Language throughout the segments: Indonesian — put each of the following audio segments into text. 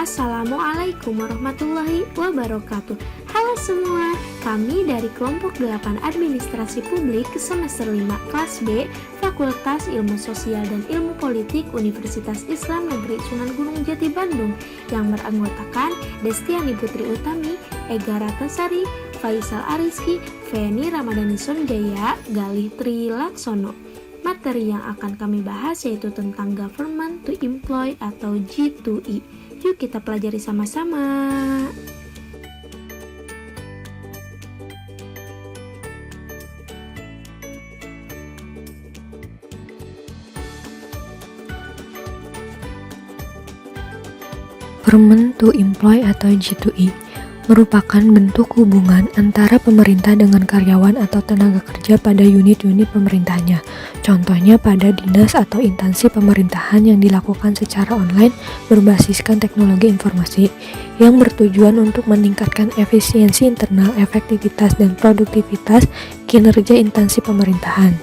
Assalamualaikum warahmatullahi wabarakatuh. Halo semua, kami dari kelompok 8 Administrasi Publik semester 5 kelas B, Fakultas Ilmu Sosial dan Ilmu Politik Universitas Islam Negeri Sunan Gunung Jati Bandung yang beranggotakan Destiani Putri Utami, Ega Ratnasari, Faisal Ariski, Feni Ramadhani Sonjaya, Galih Tri Laksono. Materi yang akan kami bahas yaitu tentang Government to Employ atau G2E. Yuk kita pelajari sama-sama. Government to Employ atau G2E merupakan bentuk hubungan antara pemerintah dengan karyawan atau tenaga kerja pada unit-unit pemerintahnya. Contohnya pada dinas atau instansi pemerintahan yang dilakukan secara online berbasiskan teknologi informasi yang bertujuan untuk meningkatkan efisiensi internal, efektivitas, dan produktivitas kinerja instansi pemerintahan.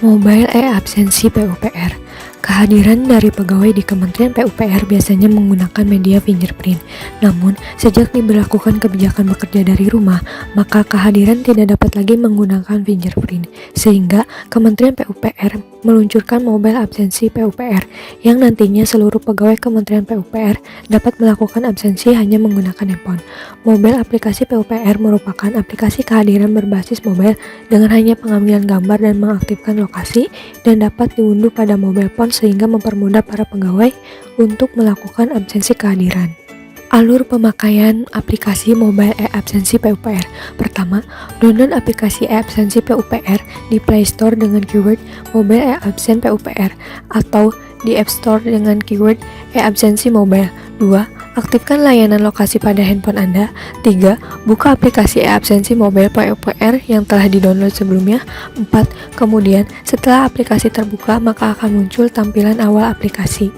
Mobile e-absensi PUPR. Kehadiran dari pegawai di Kementerian PUPR biasanya menggunakan media fingerprint. Namun, sejak diberlakukan kebijakan bekerja dari rumah, maka kehadiran tidak dapat lagi menggunakan fingerprint. Sehingga Kementerian PUPR meluncurkan mobile absensi PUPR yang nantinya seluruh pegawai Kementerian PUPR dapat melakukan absensi hanya menggunakan handphone. Mobile aplikasi PUPR merupakan aplikasi kehadiran berbasis mobile dengan hanya pengambilan gambar dan mengaktifkan lokasi dan dapat diunduh pada mobile phone sehingga mempermudah para pegawai untuk melakukan absensi kehadiran. Alur pemakaian aplikasi mobile e-absensi PUPR. Pertama, download aplikasi e-absensi PUPR di Play Store dengan keyword mobile e-absen PUPR atau di App Store dengan keyword e-absensi mobile. 2. Aktifkan layanan lokasi pada handphone Anda. 3. Buka aplikasi e-absensi mobile PUPR yang telah di-download sebelumnya. 4. Kemudian, setelah aplikasi terbuka, maka akan muncul tampilan awal aplikasi.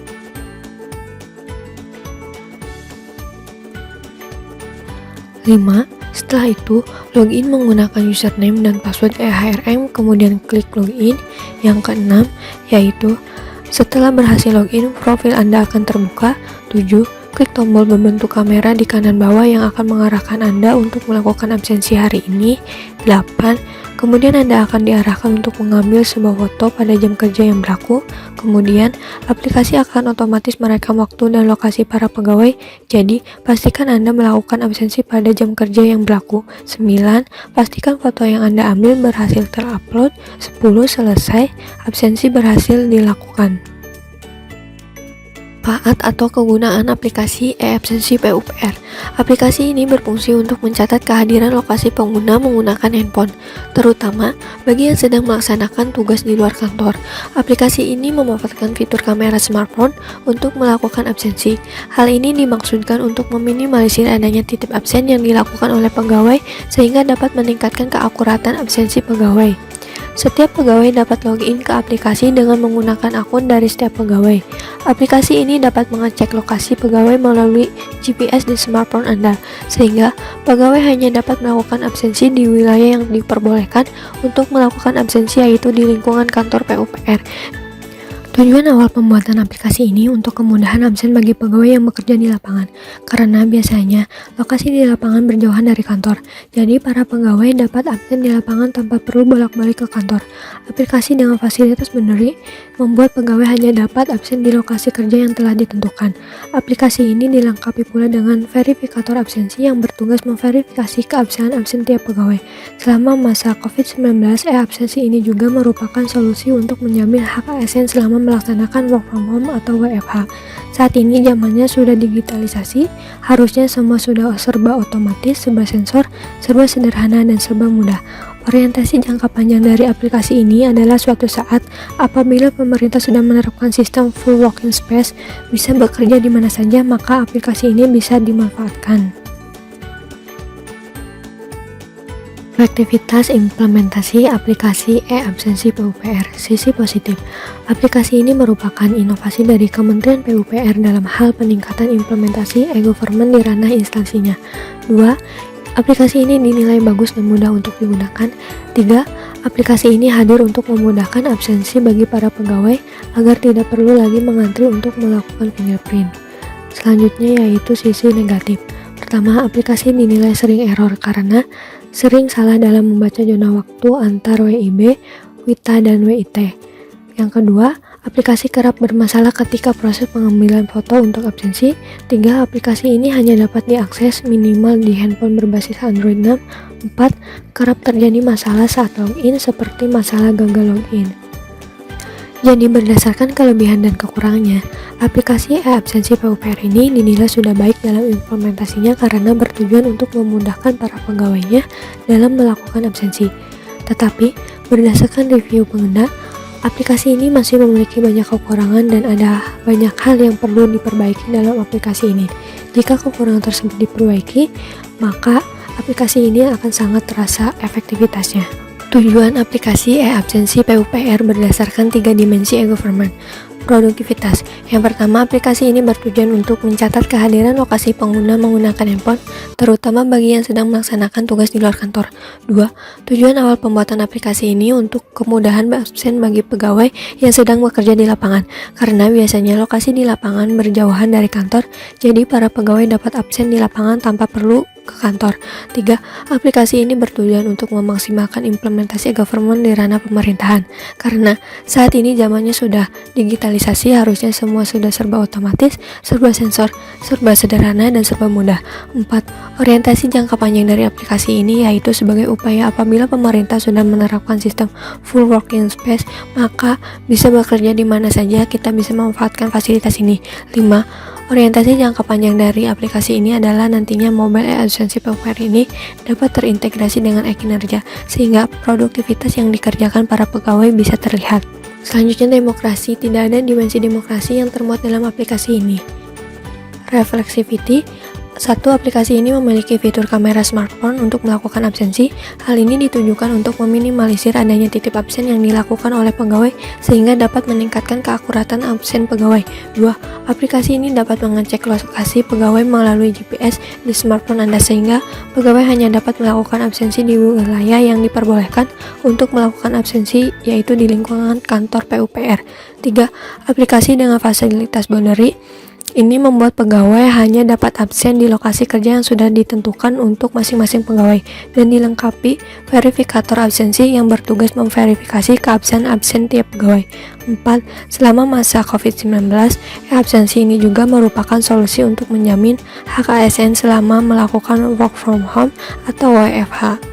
5. Setelah itu, login menggunakan username dan password EHRM, kemudian klik login. Yang keenam, yaitu setelah berhasil login, profil Anda akan terbuka. 7. Klik tombol berbentuk kamera di kanan bawah yang akan mengarahkan Anda untuk melakukan absensi hari ini. 8. Kemudian Anda akan diarahkan untuk mengambil sebuah foto pada jam kerja yang berlaku. Kemudian, aplikasi akan otomatis merekam waktu dan lokasi para pegawai. Jadi, pastikan Anda melakukan absensi pada jam kerja yang berlaku. 9. Pastikan foto yang Anda ambil berhasil terupload. 10. Selesai, absensi berhasil dilakukan. Manfaat atau kegunaan aplikasi e-absensi PUPR. Aplikasi ini berfungsi untuk mencatat kehadiran lokasi pengguna menggunakan handphone, terutama bagi yang sedang melaksanakan tugas di luar kantor. Aplikasi ini memanfaatkan fitur kamera smartphone untuk melakukan absensi. Hal ini dimaksudkan untuk meminimalisir adanya titip absen yang dilakukan oleh pegawai sehingga dapat meningkatkan keakuratan absensi pegawai. Setiap pegawai dapat login ke aplikasi dengan menggunakan akun dari setiap pegawai. Aplikasi ini dapat mengecek lokasi pegawai melalui GPS di smartphone Anda, sehingga pegawai hanya dapat melakukan absensi di wilayah yang diperbolehkan untuk melakukan absensi, yaitu di lingkungan kantor PUPR. Tujuan awal pembuatan aplikasi ini untuk kemudahan absen bagi pegawai yang bekerja di lapangan, karena biasanya lokasi di lapangan berjauhan dari kantor, jadi para pegawai dapat absen di lapangan tanpa perlu bolak-balik ke kantor. Aplikasi dengan fasilitas Boundary membuat pegawai hanya dapat absen di lokasi kerja yang telah ditentukan. Aplikasi ini dilengkapi pula dengan verifikator absensi yang bertugas memverifikasi keabsahan absen tiap pegawai. Selama masa COVID-19, e-absensi ini juga merupakan solusi untuk menjamin hak ASN selama melaksanakan work from home atau WFH. Saat ini zamannya sudah digitalisasi, harusnya semua sudah serba otomatis, serba sensor, serba sederhana, dan serba mudah. Orientasi jangka panjang dari aplikasi ini adalah suatu saat apabila pemerintah sudah menerapkan sistem full working space, bisa bekerja di mana saja, maka aplikasi ini bisa dimanfaatkan. Aktivitas implementasi aplikasi e-absensi PUPR. Sisi positif, aplikasi ini merupakan inovasi dari Kementerian PUPR dalam hal peningkatan implementasi e-government di ranah instansinya. 2. Aplikasi ini dinilai bagus dan mudah untuk digunakan. 3. Aplikasi ini hadir untuk memudahkan absensi bagi para pegawai agar tidak perlu lagi mengantri untuk melakukan fingerprint. Selanjutnya yaitu sisi negatif. Pertama, aplikasi dinilai sering error karena sering salah dalam membaca zona waktu antar WIB, WITA, dan WIT. Yang kedua, aplikasi kerap bermasalah ketika proses pengambilan foto untuk absensi. 3. Aplikasi ini hanya dapat diakses minimal di handphone berbasis Android 6. 4. Kerap terjadi masalah saat login seperti masalah gagal login. Jadi berdasarkan kelebihan dan kekurangannya, aplikasi e-absensi PUPR ini dinilai sudah baik dalam implementasinya karena bertujuan untuk memudahkan para pegawainya dalam melakukan absensi. Tetapi, berdasarkan review pengguna, aplikasi ini masih memiliki banyak kekurangan dan ada banyak hal yang perlu diperbaiki dalam aplikasi ini. Jika kekurangan tersebut diperbaiki, maka aplikasi ini akan sangat terasa efektivitasnya. Tujuan aplikasi e-absensi PUPR berdasarkan 3 dimensi e-government. Produktivitas. Yang pertama, aplikasi ini bertujuan untuk mencatat kehadiran lokasi pengguna menggunakan handphone, terutama bagi yang sedang melaksanakan tugas di luar kantor. 2. Tujuan awal pembuatan aplikasi ini untuk kemudahan absen bagi pegawai yang sedang bekerja di lapangan, karena biasanya lokasi di lapangan berjauhan dari kantor, jadi para pegawai dapat absen di lapangan tanpa perlu ke kantor. 3. Aplikasi ini bertujuan untuk memaksimalkan implementasi government di ranah pemerintahan, karena saat ini zamannya sudah digitalisasi, harusnya semua sudah serba otomatis, serba sensor, serba sederhana, dan serba mudah. 4. Orientasi jangka panjang dari aplikasi ini yaitu sebagai upaya apabila pemerintah sudah menerapkan sistem full working space, maka bisa bekerja di mana saja, kita bisa memanfaatkan fasilitas ini. 5. Orientasi jangka panjang dari aplikasi ini adalah nantinya mobile e-absensi PUPR ini dapat terintegrasi dengan e-kinerja, sehingga produktivitas yang dikerjakan para pegawai bisa terlihat. Selanjutnya, demokrasi. Tidak ada dimensi demokrasi yang termuat dalam aplikasi ini. Reflexivity. 1. Aplikasi ini memiliki fitur kamera smartphone untuk melakukan absensi. Hal ini ditujukan untuk meminimalisir adanya titip absen yang dilakukan oleh pegawai sehingga dapat meningkatkan keakuratan absen pegawai. 2. Aplikasi ini dapat mengecek lokasi pegawai melalui GPS di smartphone Anda sehingga pegawai hanya dapat melakukan absensi di wilayah yang diperbolehkan untuk melakukan absensi, yaitu di lingkungan kantor PUPR. 3. Aplikasi dengan fasilitas boundary ini membuat pegawai hanya dapat absen di lokasi kerja yang sudah ditentukan untuk masing-masing pegawai dan dilengkapi verifikator absensi yang bertugas memverifikasi keabsen-absen tiap pegawai. 4. Selama masa COVID-19, absensi ini juga merupakan solusi untuk menjamin hak ASN selama melakukan work from home atau WFH.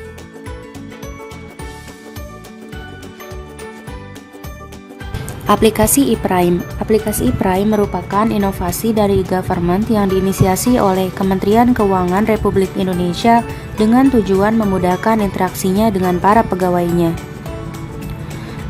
Aplikasi ePrime. Aplikasi ePrime merupakan inovasi dari government yang diinisiasi oleh Kementerian Keuangan Republik Indonesia dengan tujuan memudahkan interaksinya dengan para pegawainya.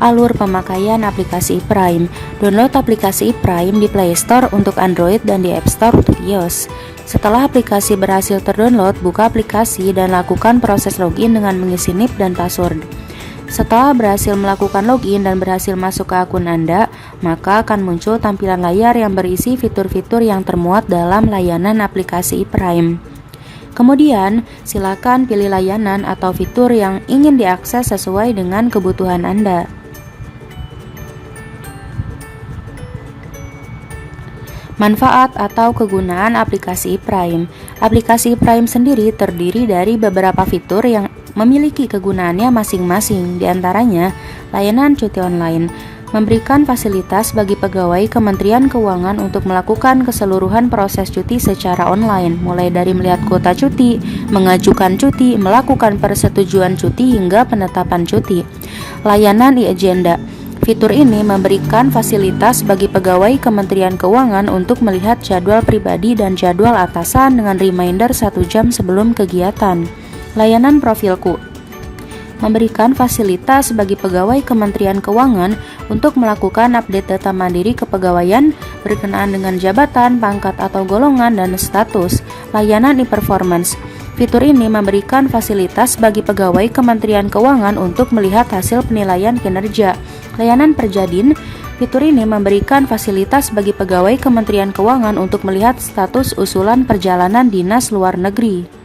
Alur pemakaian aplikasi ePrime. Download aplikasi ePrime di Play Store untuk Android dan di App Store untuk iOS. Setelah aplikasi berhasil terdownload, buka aplikasi dan lakukan proses login dengan mengisi NIP dan password. Setelah berhasil melakukan login dan berhasil masuk ke akun Anda, maka akan muncul tampilan layar yang berisi fitur-fitur yang termuat dalam layanan aplikasi ePrime. Kemudian, silakan pilih layanan atau fitur yang ingin diakses sesuai dengan kebutuhan Anda. Manfaat atau kegunaan aplikasi ePrime. Aplikasi ePrime sendiri terdiri dari beberapa fitur yang memiliki kegunaannya masing-masing. Di antaranya, layanan cuti online memberikan fasilitas bagi pegawai Kementerian Keuangan untuk melakukan keseluruhan proses cuti secara online, mulai dari melihat kuota cuti, mengajukan cuti, melakukan persetujuan cuti, hingga penetapan cuti. Layanan e-agenda. Fitur ini memberikan fasilitas bagi pegawai Kementerian Keuangan untuk melihat jadwal pribadi dan jadwal atasan dengan reminder 1 jam sebelum kegiatan. Layanan profilku memberikan fasilitas bagi pegawai Kementerian Keuangan untuk melakukan update data mandiri kepegawaian berkenaan dengan jabatan, pangkat atau golongan, dan status. Layanan e-performance. Fitur ini memberikan fasilitas bagi pegawai Kementerian Keuangan untuk melihat hasil penilaian kinerja. Layanan Perjadin. Fitur ini memberikan fasilitas bagi pegawai Kementerian Keuangan untuk melihat status usulan perjalanan dinas luar negeri.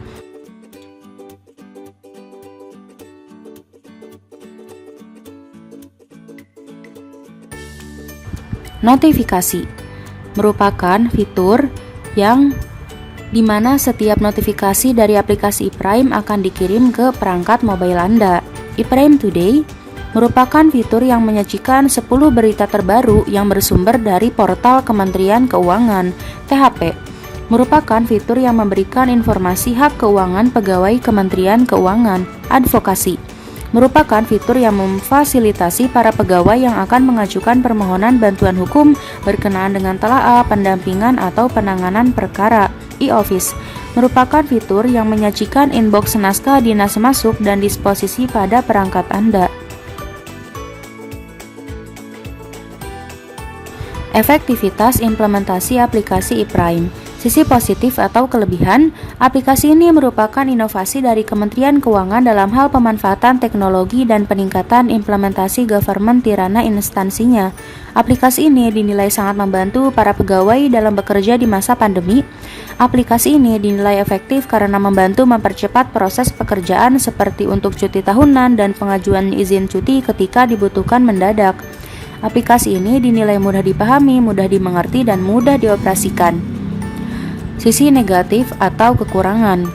Notifikasi merupakan fitur yang dimana setiap notifikasi dari aplikasi ePrime akan dikirim ke perangkat mobile Anda. ePrime Today merupakan fitur yang menyajikan 10 berita terbaru yang bersumber dari portal Kementerian Keuangan. THP merupakan fitur yang memberikan informasi hak keuangan pegawai Kementerian Keuangan. Advokasi merupakan fitur yang memfasilitasi para pegawai yang akan mengajukan permohonan bantuan hukum berkenaan dengan telaah, pendampingan, atau penanganan perkara. E-Office merupakan fitur yang menyajikan inbox naskah dinas masuk dan disposisi pada perangkat Anda. Efektivitas implementasi aplikasi ePrime. Sisi positif atau kelebihan, aplikasi ini merupakan inovasi dari Kementerian Keuangan dalam hal pemanfaatan teknologi dan peningkatan implementasi government di ranah instansinya. Aplikasi ini dinilai sangat membantu para pegawai dalam bekerja di masa pandemi. Aplikasi ini dinilai efektif karena membantu mempercepat proses pekerjaan seperti untuk cuti tahunan dan pengajuan izin cuti ketika dibutuhkan mendadak. Aplikasi ini dinilai mudah dipahami, mudah dimengerti, dan mudah dioperasikan. Sisi negatif atau kekurangan,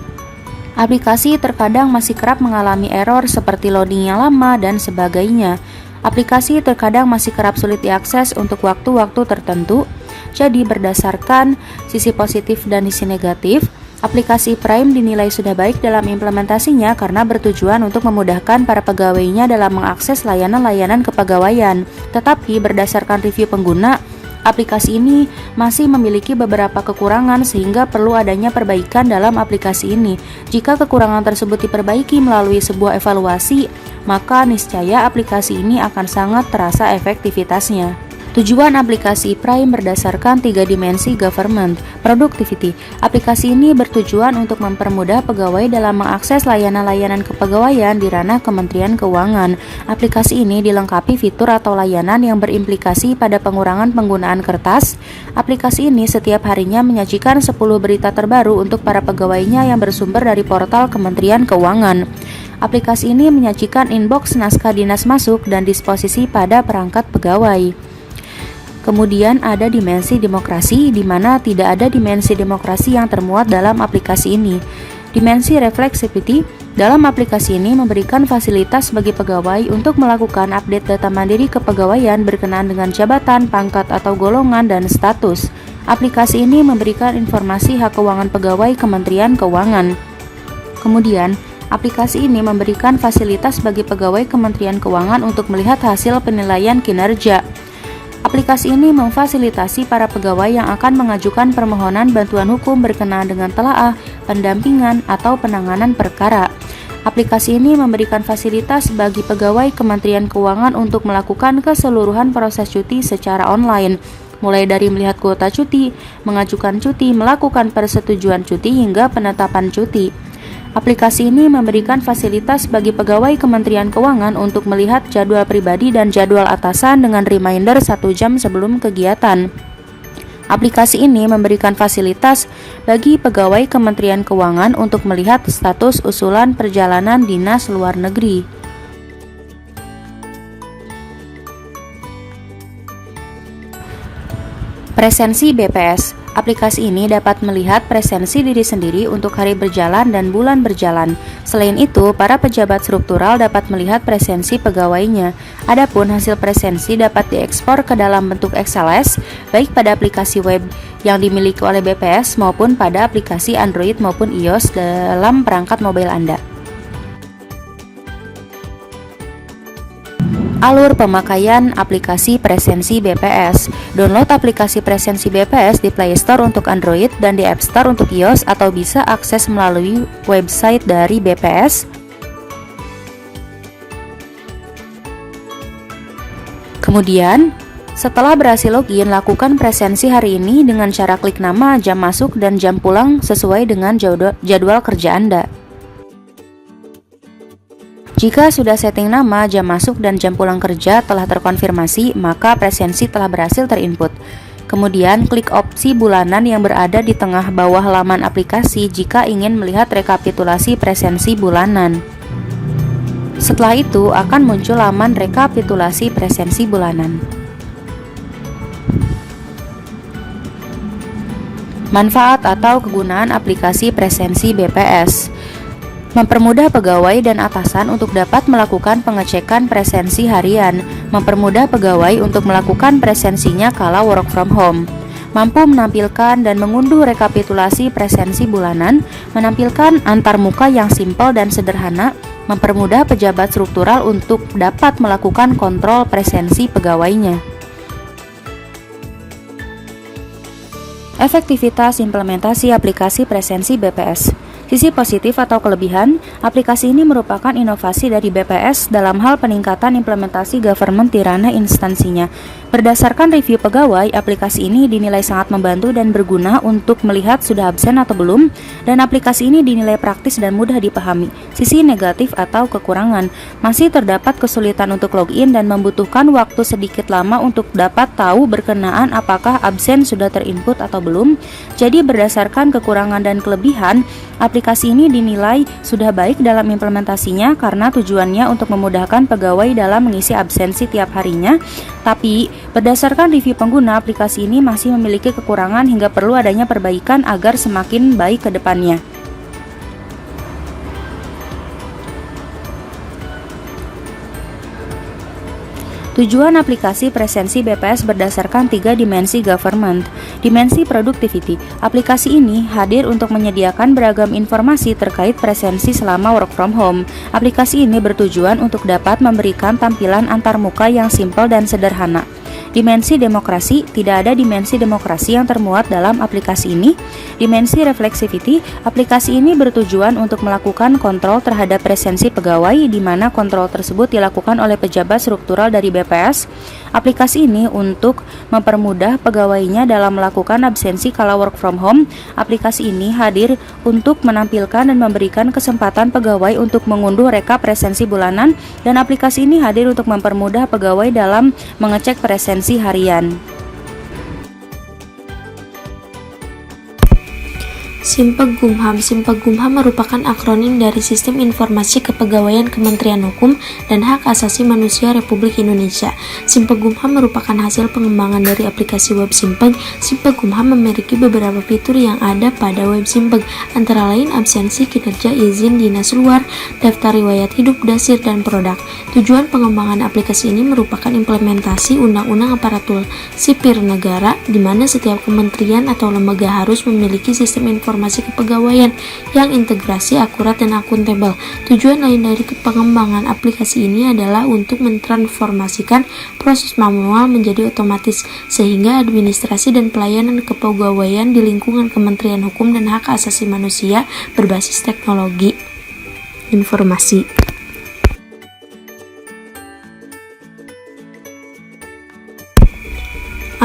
aplikasi terkadang masih kerap mengalami error seperti loading yang lama dan sebagainya. Aplikasi terkadang masih kerap sulit diakses untuk waktu-waktu tertentu. Jadi berdasarkan sisi positif dan sisi negatif, aplikasi ePrime dinilai sudah baik dalam implementasinya karena bertujuan untuk memudahkan para pegawainya dalam mengakses layanan-layanan kepegawaian. Tetapi berdasarkan review pengguna, aplikasi ini masih memiliki beberapa kekurangan sehingga perlu adanya perbaikan dalam aplikasi ini. Jika kekurangan tersebut diperbaiki melalui sebuah evaluasi, maka niscaya aplikasi ini akan sangat terasa efektivitasnya. Tujuan aplikasi ePrime berdasarkan 3 dimensi government. Productivity. Aplikasi ini bertujuan untuk mempermudah pegawai dalam mengakses layanan-layanan kepegawaian di ranah Kementerian Keuangan. Aplikasi ini dilengkapi fitur atau layanan yang berimplikasi pada pengurangan penggunaan kertas. Aplikasi ini setiap harinya menyajikan 10 berita terbaru untuk para pegawainya yang bersumber dari portal Kementerian Keuangan. Aplikasi ini menyajikan inbox naskah dinas masuk dan disposisi pada perangkat pegawai. Kemudian ada dimensi demokrasi, di mana tidak ada dimensi demokrasi yang termuat dalam aplikasi ini. Dimensi reflexivity, dalam aplikasi ini memberikan fasilitas bagi pegawai untuk melakukan update data mandiri kepegawaian berkenaan dengan jabatan, pangkat atau golongan, dan status. Aplikasi ini memberikan informasi hak keuangan pegawai Kementerian Keuangan. Kemudian, aplikasi ini memberikan fasilitas bagi pegawai Kementerian Keuangan untuk melihat hasil penilaian kinerja. Aplikasi ini memfasilitasi para pegawai yang akan mengajukan permohonan bantuan hukum berkenaan dengan telaah, pendampingan, atau penanganan perkara. Aplikasi ini memberikan fasilitas bagi pegawai Kementerian Keuangan untuk melakukan keseluruhan proses cuti secara online, mulai dari melihat kuota cuti, mengajukan cuti, melakukan persetujuan cuti, hingga penetapan cuti. Aplikasi ini memberikan fasilitas bagi pegawai Kementerian Keuangan untuk melihat jadwal pribadi dan jadwal atasan dengan reminder 1 jam sebelum kegiatan. Aplikasi ini memberikan fasilitas bagi pegawai Kementerian Keuangan untuk melihat status usulan perjalanan dinas luar negeri. Presensi BPS. Aplikasi ini dapat melihat presensi diri sendiri untuk hari berjalan dan bulan berjalan. Selain itu, para pejabat struktural dapat melihat presensi pegawainya. Adapun hasil presensi dapat diekspor ke dalam bentuk XLS, baik pada aplikasi web yang dimiliki oleh BPS maupun pada aplikasi Android maupun iOS dalam perangkat mobile Anda. Alur pemakaian aplikasi Presensi BPS. Download aplikasi Presensi BPS di Play Store untuk Android dan di App Store untuk iOS, atau bisa akses melalui website dari BPS. Kemudian, setelah berhasil login, lakukan presensi hari ini dengan cara klik nama, jam masuk, dan jam pulang sesuai dengan jadwal kerja Anda. Jika sudah setting nama, jam masuk, dan jam pulang kerja telah terkonfirmasi, maka presensi telah berhasil terinput. Kemudian, klik opsi bulanan yang berada di tengah bawah halaman aplikasi jika ingin melihat rekapitulasi presensi bulanan. Setelah itu, akan muncul laman rekapitulasi presensi bulanan. Manfaat atau kegunaan aplikasi presensi BPS: mempermudah pegawai dan atasan untuk dapat melakukan pengecekan presensi harian, mempermudah pegawai untuk melakukan presensinya kala work from home, mampu menampilkan dan mengunduh rekapitulasi presensi bulanan, menampilkan antarmuka yang simpel dan sederhana, mempermudah pejabat struktural untuk dapat melakukan kontrol presensi pegawainya. Efektivitas implementasi aplikasi presensi BPS. Sisi positif atau kelebihan, aplikasi ini merupakan inovasi dari BPS dalam hal peningkatan implementasi government di ranah instansinya. Berdasarkan review pegawai, aplikasi ini dinilai sangat membantu dan berguna untuk melihat sudah absen atau belum, dan aplikasi ini dinilai praktis dan mudah dipahami. Sisi negatif atau kekurangan, masih terdapat kesulitan untuk login dan membutuhkan waktu sedikit lama untuk dapat tahu berkenaan apakah absen sudah terinput atau belum. Jadi berdasarkan kekurangan dan kelebihan, aplikasi ini dinilai sudah baik dalam implementasinya karena tujuannya untuk memudahkan pegawai dalam mengisi absensi tiap harinya. Tapi, berdasarkan review pengguna, aplikasi ini masih memiliki kekurangan hingga perlu adanya perbaikan agar semakin baik ke depannya. Tujuan aplikasi presensi BPS berdasarkan 3 dimensi government. Dimensi productivity. Aplikasi ini hadir untuk menyediakan beragam informasi terkait presensi selama work from home. Aplikasi ini bertujuan untuk dapat memberikan tampilan antarmuka yang simpel dan sederhana. Dimensi demokrasi. Tidak ada dimensi demokrasi yang termuat dalam aplikasi ini. Dimensi reflexivity. Aplikasi ini bertujuan untuk melakukan kontrol terhadap presensi pegawai, di mana kontrol tersebut dilakukan oleh pejabat struktural dari BPS. Aplikasi ini untuk mempermudah pegawainya dalam melakukan absensi kala work from home. Aplikasi ini hadir untuk menampilkan dan memberikan kesempatan pegawai untuk mengunduh rekap presensi bulanan, dan aplikasi ini hadir untuk mempermudah pegawai dalam mengecek presensi harian. Simpegumham. Simpegumham merupakan akronim dari Sistem Informasi Kepegawaian Kementerian Hukum dan Hak Asasi Manusia Republik Indonesia. Simpegumham merupakan hasil pengembangan dari aplikasi web Simpeg. Simpegumham memiliki beberapa fitur yang ada pada web Simpeg, antara lain absensi, kinerja, izin dinas luar, daftar riwayat hidup, dasir, dan produk. Tujuan pengembangan aplikasi ini merupakan implementasi Undang-Undang Aparatur Sipil Negara, di mana setiap kementerian atau lembaga harus memiliki sistem informasi kepegawaian yang integrasi, akurat, dan akuntabel. Tujuan lain dari pengembangan aplikasi ini adalah untuk mentransformasikan proses manual menjadi otomatis, sehingga administrasi dan pelayanan kepegawaian di lingkungan Kementerian Hukum dan Hak Asasi Manusia berbasis teknologi informasi.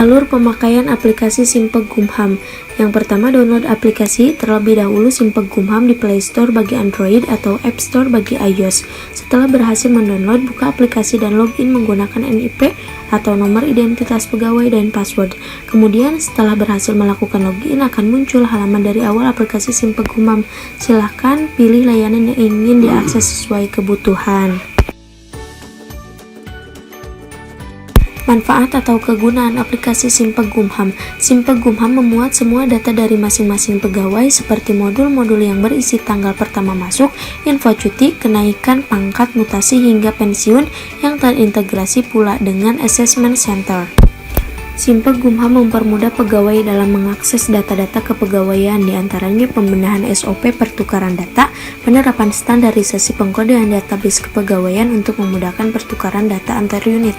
Alur pemakaian aplikasi Simpegumham. Yang pertama, download aplikasi terlebih dahulu Simpegumham di Play Store bagi Android atau App Store bagi iOS. Setelah berhasil mendownload, buka aplikasi dan login menggunakan NIP atau nomor identitas pegawai dan password. Kemudian, setelah berhasil melakukan login, akan muncul halaman dari awal aplikasi Simpegumham. Silahkan pilih layanan yang ingin diakses sesuai kebutuhan. Manfaat atau kegunaan aplikasi Simpegumham. Simpegumham memuat semua data dari masing-masing pegawai seperti modul-modul yang berisi tanggal pertama masuk, info cuti, kenaikan pangkat, mutasi, hingga pensiun yang terintegrasi pula dengan Assessment Center. Simpegumham mempermudah pegawai dalam mengakses data-data kepegawaian, diantaranya pembenahan SOP pertukaran data, penerapan standarisasi pengkodean database kepegawaian untuk memudahkan pertukaran data antar unit,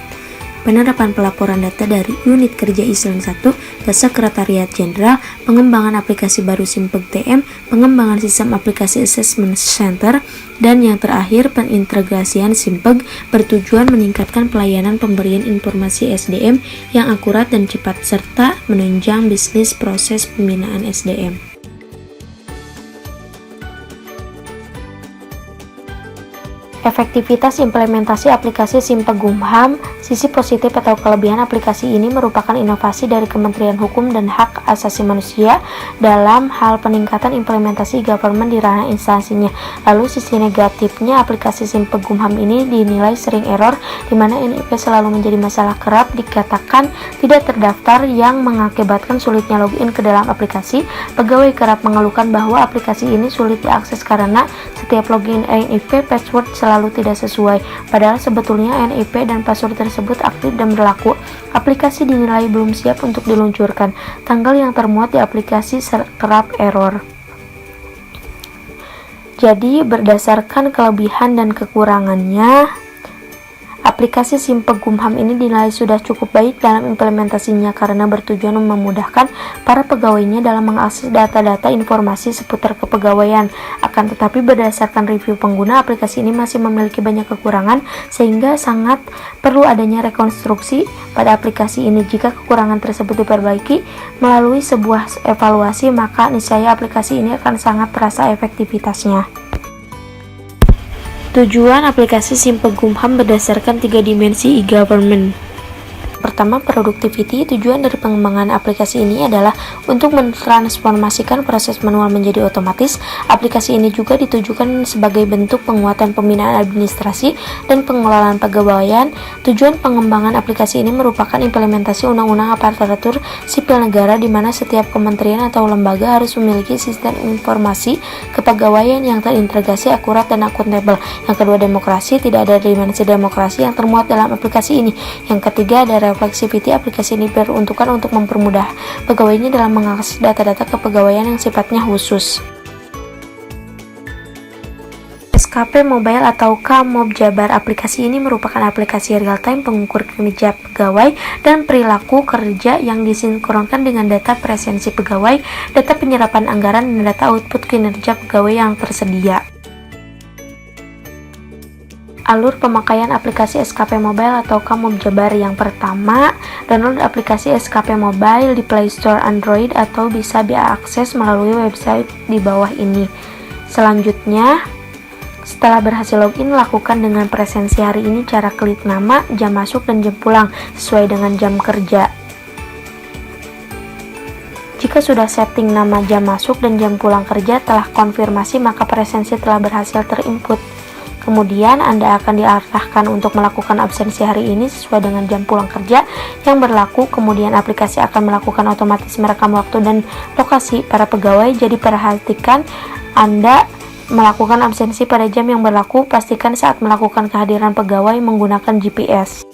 penerapan pelaporan data dari unit kerja Islam 1 ke Sekretariat Jenderal, pengembangan aplikasi baru Simpeg TM, pengembangan sistem aplikasi Assessment Center, dan yang terakhir pengintegrasian Simpeg bertujuan meningkatkan pelayanan pemberian informasi SDM yang akurat dan cepat serta menunjang bisnis proses pembinaan SDM. Efektivitas implementasi aplikasi Simpegumham. Sisi positif atau kelebihan aplikasi ini merupakan inovasi dari Kementerian Hukum dan Hak Asasi Manusia dalam hal peningkatan implementasi e-government di ranah instansinya. Lalu sisi negatifnya, aplikasi Simpegumham ini dinilai sering error, di mana NIP selalu menjadi masalah, kerap dikatakan tidak terdaftar yang mengakibatkan sulitnya login ke dalam aplikasi. Pegawai kerap mengeluhkan bahwa aplikasi ini sulit diakses karena setiap login NIP password selalu tidak sesuai, padahal sebetulnya NIP dan password tersebut aktif dan berlaku. Aplikasi dinilai belum siap untuk diluncurkan. Tanggal yang termuat di aplikasi kerap error. Jadi berdasarkan kelebihan dan kekurangannya, aplikasi Simpegumham ini dinilai sudah cukup baik dalam implementasinya karena bertujuan memudahkan para pegawainya dalam mengakses data-data informasi seputar kepegawaian. Akan tetapi berdasarkan review pengguna, aplikasi ini masih memiliki banyak kekurangan sehingga sangat perlu adanya rekonstruksi pada aplikasi ini. Jika kekurangan tersebut diperbaiki melalui sebuah evaluasi, maka niscaya aplikasi ini akan sangat terasa efektivitasnya. Tujuan aplikasi Simpegumham berdasarkan 3 dimensi e-government. Pertama, productivity. Tujuan dari pengembangan aplikasi ini adalah untuk mentransformasikan proses manual menjadi otomatis. Aplikasi ini juga ditujukan sebagai bentuk penguatan pembinaan administrasi dan pengelolaan kepegawaian. Tujuan pengembangan aplikasi ini merupakan implementasi Undang-Undang Aparatur Sipil Negara, di mana setiap kementerian atau lembaga harus memiliki sistem informasi kepegawaian yang terintegrasi, akurat, dan akuntabel. Yang kedua, demokrasi. Tidak ada dimensi demokrasi yang termuat dalam aplikasi ini. Yang ketiga, ada reflexivity. Aplikasi ini diperuntukkan untuk mempermudah pegawainya dalam mengakses data-data kepegawaian yang sifatnya khusus. SKP Mobile atau Mob Jabar. Aplikasi ini merupakan aplikasi real-time pengukur kinerja pegawai dan perilaku kerja yang disinkronkan dengan data presensi pegawai, data penyerapan anggaran, dan data output kinerja pegawai yang tersedia. Alur pemakaian aplikasi SKP Mobile atau Mob Jabar. Yang pertama, download aplikasi SKP Mobile di Play Store Android atau bisa diakses melalui website di bawah ini. Selanjutnya, setelah berhasil login, lakukan dengan presensi hari ini cara klik nama, jam masuk, dan jam pulang sesuai dengan jam kerja. Jika sudah setting nama, jam masuk, dan jam pulang kerja telah konfirmasi, maka presensi telah berhasil terinput. Kemudian Anda akan diarahkan untuk melakukan absensi hari ini sesuai dengan jam pulang kerja yang berlaku. Kemudian aplikasi akan melakukan otomatis merekam waktu dan lokasi para pegawai. Jadi perhatikan Anda melakukan absensi pada jam yang berlaku. Pastikan saat melakukan kehadiran pegawai menggunakan GPS.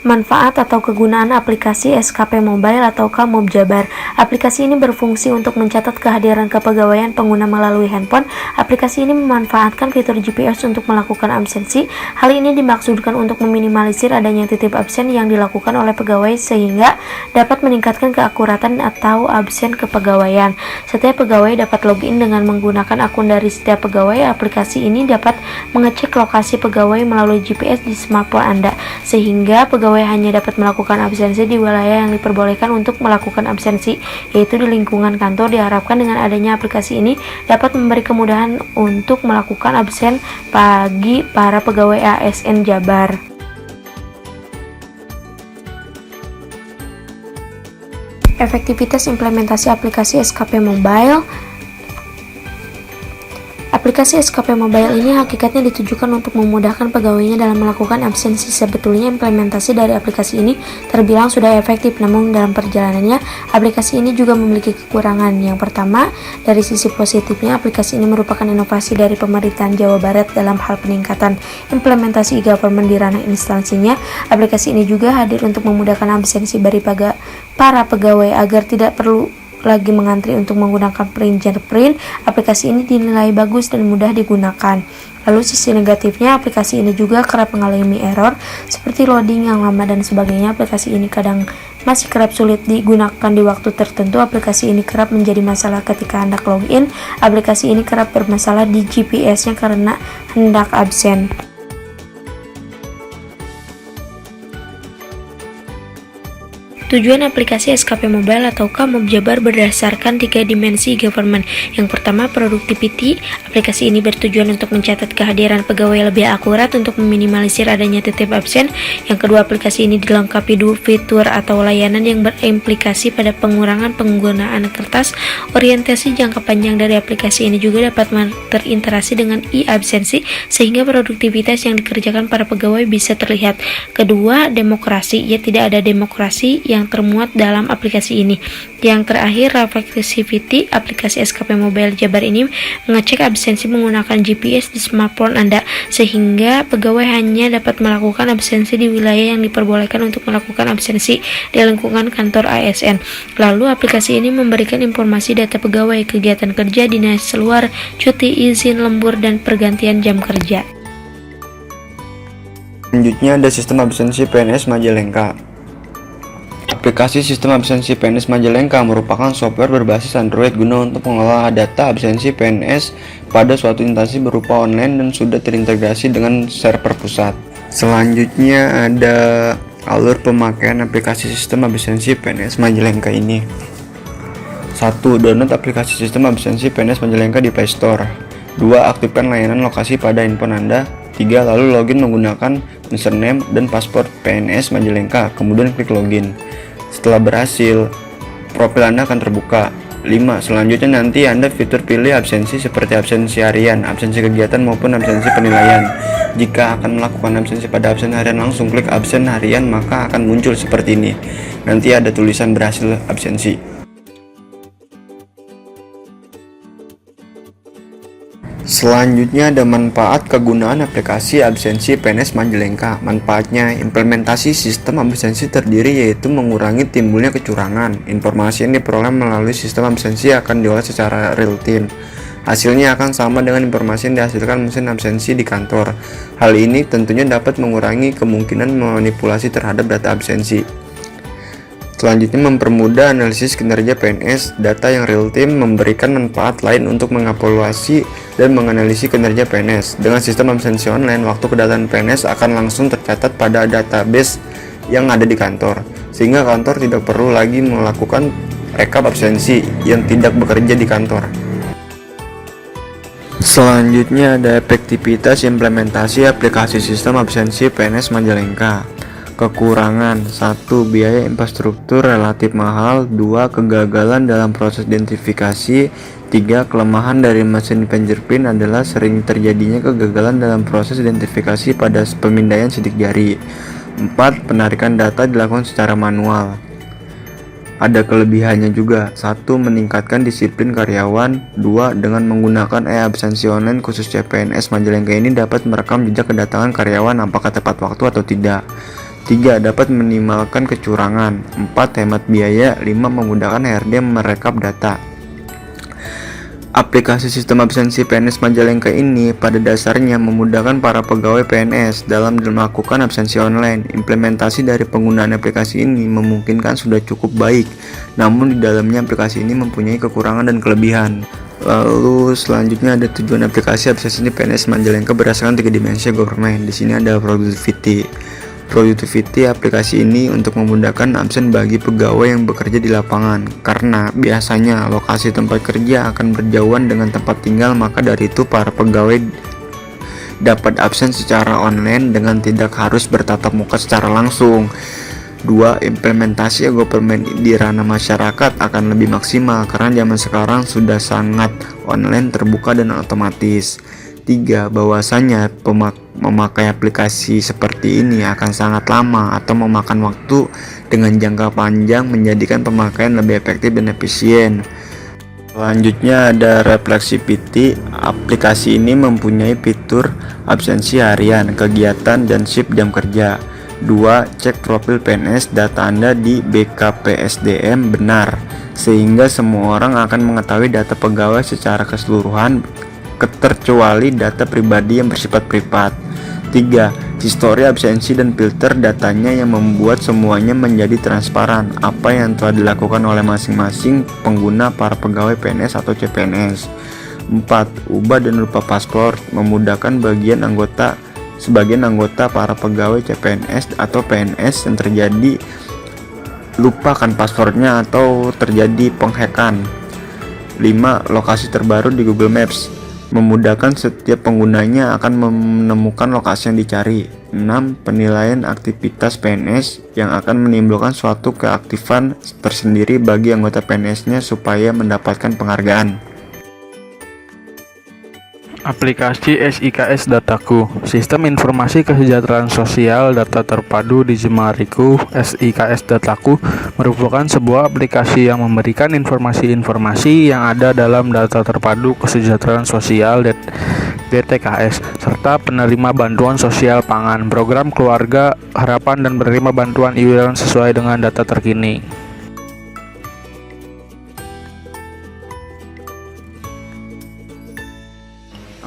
Manfaat atau kegunaan aplikasi SKP Mobile atau Mob Jabar. Aplikasi ini berfungsi untuk mencatat kehadiran kepegawaian pengguna melalui handphone. Aplikasi ini memanfaatkan fitur GPS untuk melakukan absensi. Hal ini dimaksudkan untuk meminimalisir adanya titip absen yang dilakukan oleh pegawai sehingga dapat meningkatkan keakuratan atau absen kepegawaian. Setiap pegawai dapat login dengan menggunakan akun dari setiap pegawai. Aplikasi ini dapat mengecek lokasi pegawai melalui GPS di smartphone Anda, sehingga pegawai hanya dapat melakukan absensi di wilayah yang diperbolehkan untuk melakukan absensi, yaitu di lingkungan kantor. Diharapkan dengan adanya aplikasi ini dapat memberi kemudahan untuk melakukan absen bagi para pegawai ASN Jabar. Efektivitas implementasi aplikasi SKP Mobile. Aplikasi SKP Mobile ini hakikatnya ditujukan untuk memudahkan pegawainya dalam melakukan absensi. Sebetulnya implementasi dari aplikasi ini terbilang sudah efektif, namun dalam perjalanannya aplikasi ini juga memiliki kekurangan. Yang pertama, dari sisi positifnya, aplikasi ini merupakan inovasi dari pemerintahan Jawa Barat dalam hal peningkatan implementasi e-government di ranah instansinya. Aplikasi ini juga hadir untuk memudahkan absensi bagi para pegawai agar tidak perlu lagi mengantri untuk menggunakan fingerprint. Aplikasi ini dinilai bagus dan mudah digunakan. Lalu sisi negatifnya, aplikasi ini juga kerap mengalami error seperti loading yang lama dan sebagainya. Aplikasi ini kadang masih kerap sulit digunakan di waktu tertentu. Aplikasi ini kerap menjadi masalah ketika hendak login. Aplikasi ini kerap bermasalah di GPS-nya karena hendak absen. Tujuan aplikasi SKP Mobile atau Mob Jabar berdasarkan 3 dimensi government. Yang pertama, productivity. Aplikasi ini bertujuan untuk mencatat kehadiran pegawai lebih akurat untuk meminimalisir adanya titip absen. Yang kedua, aplikasi ini dilengkapi 2 fitur atau layanan yang berimplikasi pada pengurangan penggunaan kertas. Orientasi jangka panjang dari aplikasi ini juga dapat terinteraksi dengan e-absensi sehingga produktivitas yang dikerjakan para pegawai bisa terlihat. Kedua, demokrasi. Ya, tidak ada demokrasi yang termuat dalam aplikasi ini. Yang terakhir, reflexivity. Aplikasi SKP Mobile Jabar ini mengecek absensi menggunakan GPS di smartphone Anda sehingga pegawai hanya dapat melakukan absensi di wilayah yang diperbolehkan untuk melakukan absensi di lingkungan kantor ASN. Lalu aplikasi ini memberikan informasi data pegawai, kegiatan kerja, dinas luar, cuti, izin, lembur, dan pergantian jam kerja. Selanjutnya ada sistem absensi PNS Majalengka. Aplikasi sistem absensi PNS Majalengka merupakan software berbasis Android guna untuk mengelola data absensi PNS pada suatu instansi berupa online dan sudah terintegrasi dengan server pusat. Selanjutnya ada alur pemakaian aplikasi sistem absensi PNS Majalengka ini. 1. Download aplikasi sistem absensi PNS Majalengka di Play Store. 2. Aktifkan layanan lokasi pada handphone Anda. 3. Lalu login menggunakan username dan password PNS Majalengka, kemudian klik login. Setelah berhasil, profil Anda akan terbuka. 5. Selanjutnya nanti Anda fitur pilih absensi seperti absensi harian, absensi kegiatan maupun absensi penilaian. Jika akan melakukan absensi pada absen harian, langsung klik absen harian, maka akan muncul seperti ini. Nanti ada tulisan berhasil absensi. Selanjutnya ada manfaat kegunaan aplikasi absensi PNS Majalengka. Manfaatnya, implementasi sistem absensi terdiri yaitu mengurangi timbulnya kecurangan. Informasi yang diperoleh melalui sistem absensi akan diolah secara real time. Hasilnya akan sama dengan informasi yang dihasilkan mesin absensi di kantor. Hal ini tentunya dapat mengurangi kemungkinan manipulasi terhadap data absensi. Selanjutnya, mempermudah analisis kinerja PNS. Data yang real time memberikan manfaat lain untuk mengevaluasi dan menganalisis kinerja PNS. Dengan sistem absensi online, waktu kedatangan PNS akan langsung tercatat pada database yang ada di kantor, sehingga kantor tidak perlu lagi melakukan rekap absensi yang tidak bekerja di kantor. Selanjutnya ada efektivitas implementasi aplikasi sistem absensi PNS Majalengka. Kekurangan: 1. Biaya infrastruktur relatif mahal. 2. Kegagalan dalam proses identifikasi. 3. Kelemahan dari mesin fingerprint adalah sering terjadinya kegagalan dalam proses identifikasi pada pemindaian sidik jari. 4. Penarikan data dilakukan secara manual. Ada kelebihannya juga. 1. Meningkatkan disiplin karyawan. 2. Dengan menggunakan e-absensi online khusus CPNS Majalengka ini dapat merekam jejak kedatangan karyawan apakah tepat waktu atau tidak. 3. Dapat meminimalkan kecurangan. 4. Hemat biaya. 5. Memudahkan HRD merekap data. Aplikasi sistem absensi PNS Majalengka ini pada dasarnya memudahkan para pegawai PNS dalam melakukan absensi online. Implementasi dari penggunaan aplikasi ini memungkinkan sudah cukup baik, namun di dalamnya aplikasi ini mempunyai kekurangan dan kelebihan. Lalu selanjutnya ada tujuan aplikasi absensi PNS Majalengka berdasarkan 3 dimensi government. Di sini ada productivity. Productivity aplikasi ini untuk memudahkan absen bagi pegawai yang bekerja di lapangan, karena biasanya lokasi tempat kerja akan berjauhan dengan tempat tinggal, maka dari itu para pegawai dapat absen secara online dengan tidak harus bertatap muka secara langsung. 2. Implementasi government di ranah masyarakat akan lebih maksimal karena zaman sekarang sudah sangat online, terbuka, dan otomatis. 3. Bahwasanya memakai aplikasi seperti ini akan sangat lama atau memakan waktu dengan jangka panjang, menjadikan pemakaian lebih efektif dan efisien. Selanjutnya ada reflexivity. Aplikasi ini mempunyai fitur absensi harian, kegiatan, dan shift jam kerja. 2. Cek profil PNS. Data Anda di BKPSDM benar, sehingga semua orang akan mengetahui data pegawai secara keseluruhan, terkecuali data pribadi yang bersifat privat. 3. Histori absensi dan filter datanya yang membuat semuanya menjadi transparan apa yang telah dilakukan oleh masing-masing pengguna para pegawai PNS atau CPNS. 4. Ubah dan lupa paspor memudahkan sebagian anggota para pegawai CPNS atau PNS yang terjadi lupakan passwordnya atau terjadi penghacken. 5. Lokasi terbaru di Google Maps. Memudahkan setiap penggunanya akan menemukan lokasi yang dicari. 6. Penilaian aktivitas PNS yang akan menimbulkan suatu keaktifan tersendiri bagi anggota PNS-nya supaya mendapatkan penghargaan. Aplikasi SIKS Dataku, Sistem Informasi Kesejahteraan Sosial Data Terpadu di Jemariku. SIKS Dataku merupakan sebuah aplikasi yang memberikan informasi-informasi yang ada dalam data terpadu kesejahteraan sosial DTKS serta penerima bantuan sosial pangan, program keluarga harapan dan penerima bantuan iuran sesuai dengan data terkini.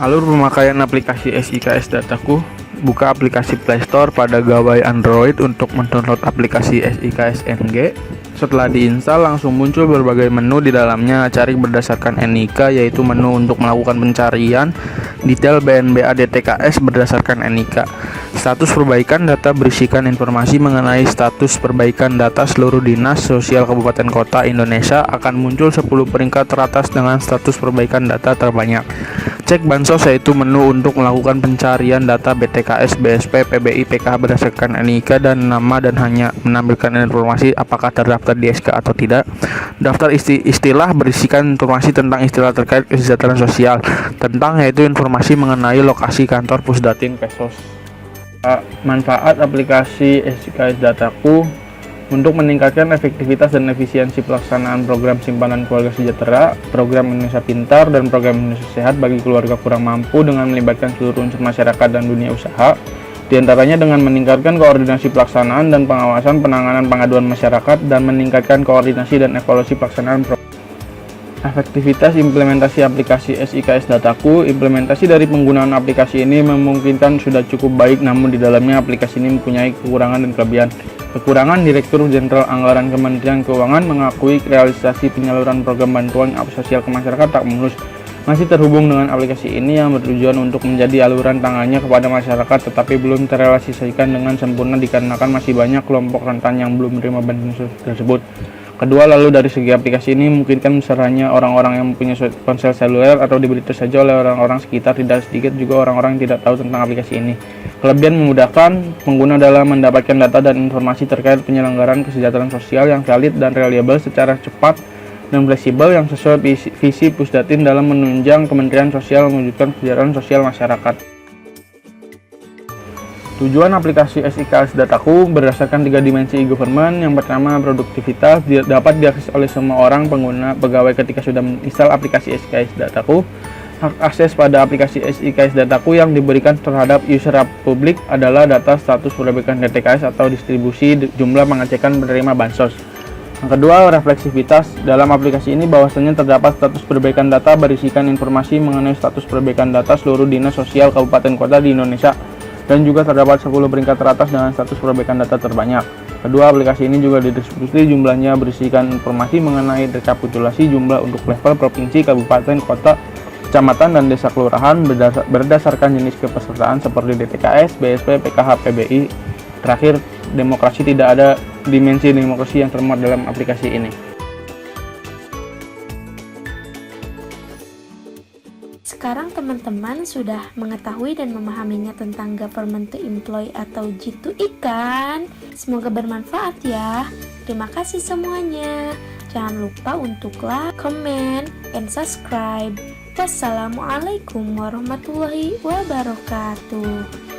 Alur pemakaian aplikasi SIKS Dataku. Buka aplikasi Play Store pada gawai Android untuk mendownload aplikasi SIKS NG. Setelah diinstal, langsung muncul berbagai menu di dalamnya. Cari berdasarkan NIK, yaitu menu untuk melakukan pencarian detail BNBA DTKS berdasarkan NIK. Status perbaikan data berisikan informasi mengenai status perbaikan data seluruh dinas sosial kabupaten kota Indonesia. Akan muncul 10 peringkat teratas dengan status perbaikan data terbanyak. Cek bansos, yaitu menu untuk melakukan pencarian data BTKS, BSP, PBI, PKH berdasarkan NIK dan nama dan hanya menampilkan informasi apakah terdaftar di SK atau tidak. Daftar istilah berisikan informasi tentang istilah terkait kesejahteraan sosial, tentang yaitu informasi mengenai lokasi kantor Pusdatin Pesos. Manfaat aplikasi SIKS Dataku untuk meningkatkan efektivitas dan efisiensi pelaksanaan program simpanan keluarga sejahtera, program Indonesia Pintar, dan program Indonesia Sehat bagi keluarga kurang mampu dengan melibatkan seluruh unsur masyarakat dan dunia usaha, diantaranya dengan meningkatkan koordinasi pelaksanaan dan pengawasan penanganan pengaduan masyarakat dan meningkatkan koordinasi dan evaluasi pelaksanaan program. Efektivitas implementasi aplikasi SIKS Dataku. Implementasi dari penggunaan aplikasi ini memungkinkan sudah cukup baik, namun di dalamnya aplikasi ini mempunyai kekurangan dan kelebihan. Kekurangan, Direktur Jenderal Anggaran Kementerian Keuangan mengakui realisasi penyaluran program bantuan sosial ke masyarakat tak mulus. Masih terhubung dengan aplikasi ini yang bertujuan untuk menjadi aluran tangannya kepada masyarakat, tetapi belum terrealisasikan dengan sempurna dikarenakan masih banyak kelompok rentan yang belum menerima bantuan tersebut. Kedua, lalu dari segi aplikasi ini memungkinkan misalnya orang-orang yang mempunyai ponsel seluler atau diberitahu saja oleh orang-orang sekitar, tidak sedikit juga orang-orang yang tidak tahu tentang aplikasi ini. Kelebihan, memudahkan pengguna dalam mendapatkan data dan informasi terkait penyelenggaraan kesejahteraan sosial yang valid dan reliable secara cepat dan fleksibel yang sesuai visi Pusdatin dalam menunjang Kementerian Sosial mewujudkan kesejahteraan sosial masyarakat. Tujuan aplikasi SIKS Dataku berdasarkan 3 dimensi e-government. Yang pertama, produktivitas dapat diakses oleh semua orang pengguna pegawai ketika sudah menginstal aplikasi SIKS Dataku. Hak akses pada aplikasi SIKS Dataku yang diberikan terhadap user publik adalah data status perbaikan DTKS atau distribusi jumlah pengecekan penerima bansos. Yang kedua, refleksivitas. Dalam aplikasi ini bahwasanya terdapat status perbaikan data berisikan informasi mengenai status perbaikan data seluruh dinas sosial kabupaten kota di Indonesia, dan juga terdapat 10 peringkat teratas dengan status perbaikan data terbanyak. Kedua, aplikasi ini juga didistribusi jumlahnya berisikan informasi mengenai rekapitulasi jumlah untuk level provinsi, kabupaten, kota, kecamatan, dan desa kelurahan berdasarkan jenis kepesertaan seperti DTKS, BSP, PKH, PBI. Terakhir, demokrasi. Tidak ada dimensi demokrasi yang termuat dalam aplikasi ini. Sekarang teman-teman sudah mengetahui dan memahaminya tentang government to employ atau G2E kan? Semoga bermanfaat ya. Terima kasih semuanya. Jangan lupa untuk like, comment, and subscribe. Wassalamualaikum warahmatullahi wabarakatuh.